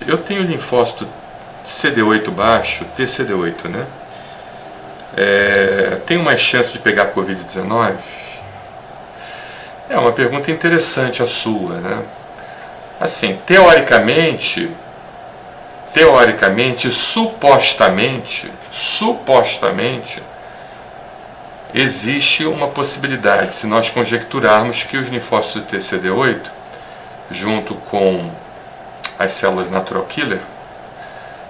Eu tenho linfócito CD8 baixo, TCD8, né? Tenho mais chance de pegar Covid-19? É uma pergunta interessante a sua, né? Assim, teoricamente, supostamente, existe uma possibilidade, se nós conjecturarmos que os linfócitos TCD8, junto com as células natural killer,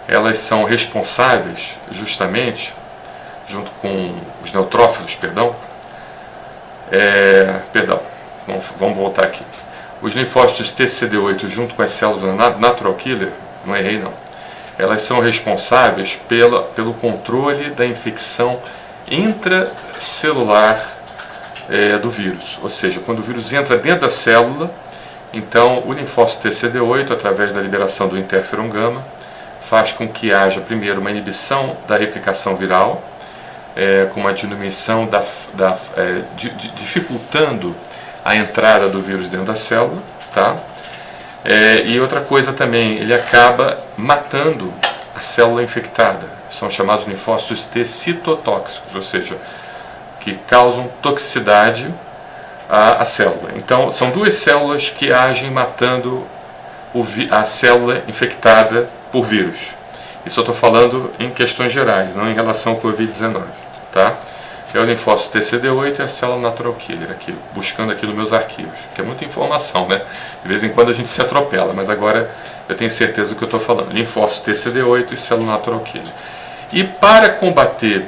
elas são responsáveis, justamente, junto com os neutrófilos, vamos voltar aqui. Os linfócitos TCD8 junto com as células natural killer, não errei não, elas são responsáveis pelo controle da infecção intracelular do vírus. Ou seja, quando o vírus entra dentro da célula, então o linfócito TCD8, através da liberação do interferon gama, faz com que haja primeiro uma inibição da replicação viral, com uma diminuição dificultando a entrada do vírus dentro da célula, tá? E outra coisa também, ele acaba matando a célula infectada. São chamados linfócitos T citotóxicos, ou seja, que causam toxicidade à célula. Então, são duas células que agem matando a célula infectada por vírus. Isso eu estou falando em questões gerais, não em relação ao Covid-19, tá? É o linfócito TCD8 e a célula natural killer, aqui, buscando aqui nos meus arquivos, que é muita informação, né? De vez em quando a gente se atropela, mas agora eu tenho certeza do que eu estou falando. Linfócito TCD8 e célula natural killer. E para combater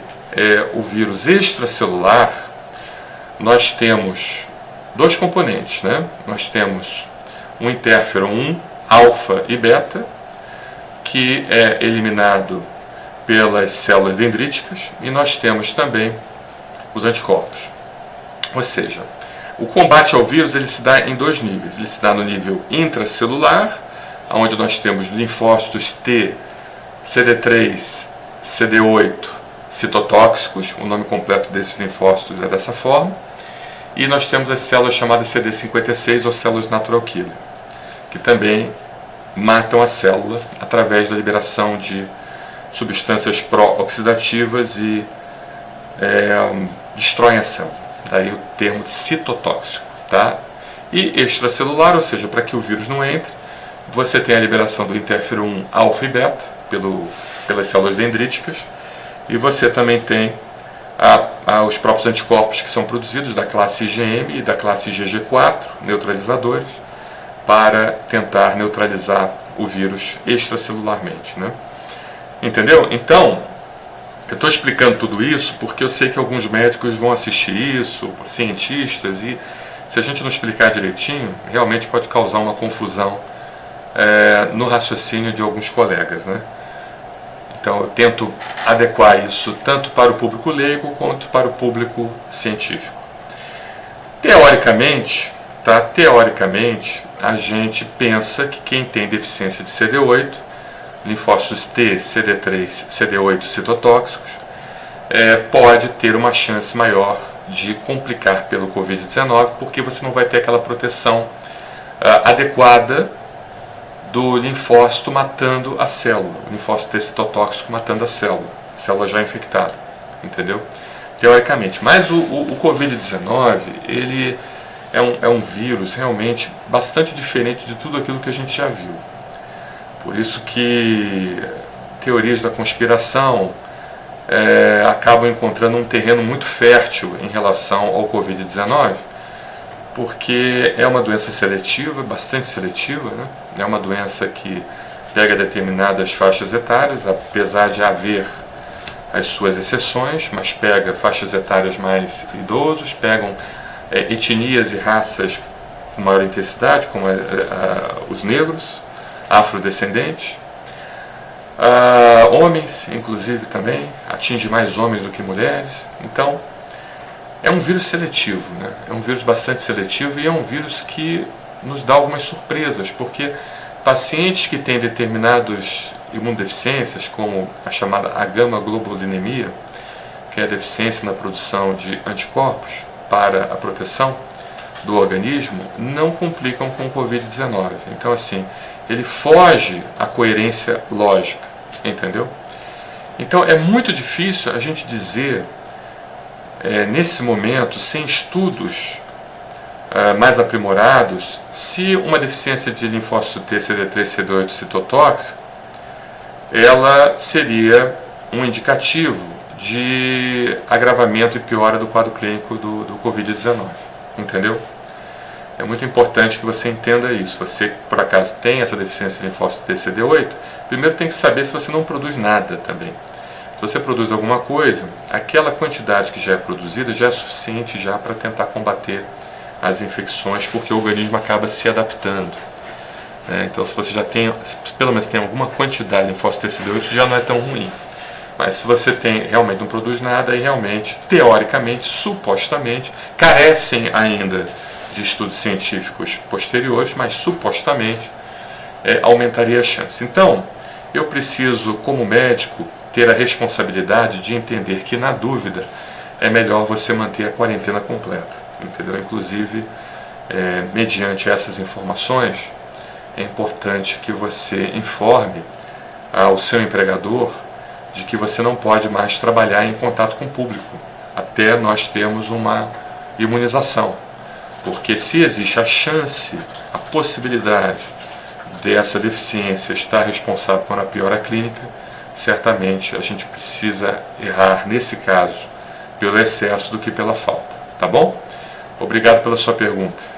o vírus extracelular, nós temos dois componentes, né? Nós temos um interferon 1, alfa e beta, que é eliminado pelas células dendríticas, e nós temos também os anticorpos. Ou seja, o combate ao vírus ele se dá em dois níveis. Ele se dá no nível intracelular, onde nós temos linfócitos T, CD3, CD8 citotóxicos, o nome completo desses linfócitos é dessa forma, e nós temos as células chamadas CD56 ou células natural killer, que também matam a célula através da liberação de substâncias pró-oxidativas e destroem a célula. Daí o termo citotóxico, tá? E extracelular, ou seja, para que o vírus não entre, você tem a liberação do interferon 1 alfa e beta pelas células dendríticas, e você também tem os próprios anticorpos que são produzidos da classe IgM e da classe IgG4, neutralizadores, para tentar neutralizar o vírus extracelularmente, né? Entendeu? Então, eu estou explicando tudo isso porque eu sei que alguns médicos vão assistir isso, cientistas, e se a gente não explicar direitinho, realmente pode causar uma confusão no raciocínio de alguns colegas, né? Então eu tento adequar isso tanto para o público leigo quanto para o público científico. Teoricamente, a gente pensa que quem tem deficiência de CD8, linfócitos T, CD3, CD8 citotóxicos, pode ter uma chance maior de complicar pelo Covid-19, porque você não vai ter aquela proteção adequada do linfócito matando a célula, o linfócito T citotóxico matando a célula já infectada, entendeu? Teoricamente. Mas o Covid-19, ele é um vírus realmente bastante diferente de tudo aquilo que a gente já viu. Por isso que teorias da conspiração acabam encontrando um terreno muito fértil em relação ao Covid-19, porque é uma doença seletiva, bastante seletiva, né? É uma doença que pega determinadas faixas etárias, apesar de haver as suas exceções, mas pega faixas etárias mais idosos, pegam etnias e raças com maior intensidade, como os negros, afrodescendentes, homens, inclusive, também, atinge mais homens do que mulheres. Então, é um vírus seletivo, né? É um vírus bastante seletivo e é um vírus que nos dá algumas surpresas, porque pacientes que têm determinadas imunodeficiências, como a chamada agama-globulinemia, que é a deficiência na produção de anticorpos para a proteção do organismo não complicam com o Covid-19. Então, assim, ele foge à coerência lógica, entendeu? Então, é muito difícil a gente dizer, nesse momento, sem estudos mais aprimorados, se uma deficiência de linfócito T, CD3, CD8 citotóxico, ela seria um indicativo de agravamento e piora do quadro clínico do Covid-19, entendeu? É muito importante que você entenda isso. Você, por acaso, tem essa deficiência de linfócito T, CD8, primeiro tem que saber se você não produz nada também. Se você produz alguma coisa, aquela quantidade que já é produzida já é suficiente já para tentar combater as infecções, porque o organismo acaba se adaptando. Então, se você já tem, pelo menos tem alguma quantidade de linfócito TCD8, já não é tão ruim. Mas se você realmente não produz nada, aí realmente, teoricamente, supostamente, carecem ainda de estudos científicos posteriores, mas supostamente aumentaria a chance. Então, eu preciso, como médico, ter a responsabilidade de entender que, na dúvida, é melhor você manter a quarentena completa, entendeu? Inclusive, mediante essas informações, é importante que você informe ao seu empregador de que você não pode mais trabalhar em contato com o público, até nós termos uma imunização. Porque se existe a chance, a possibilidade dessa deficiência estar responsável por uma piora clínica, certamente a gente precisa errar, nesse caso, pelo excesso do que pela falta. Tá bom? Obrigado pela sua pergunta.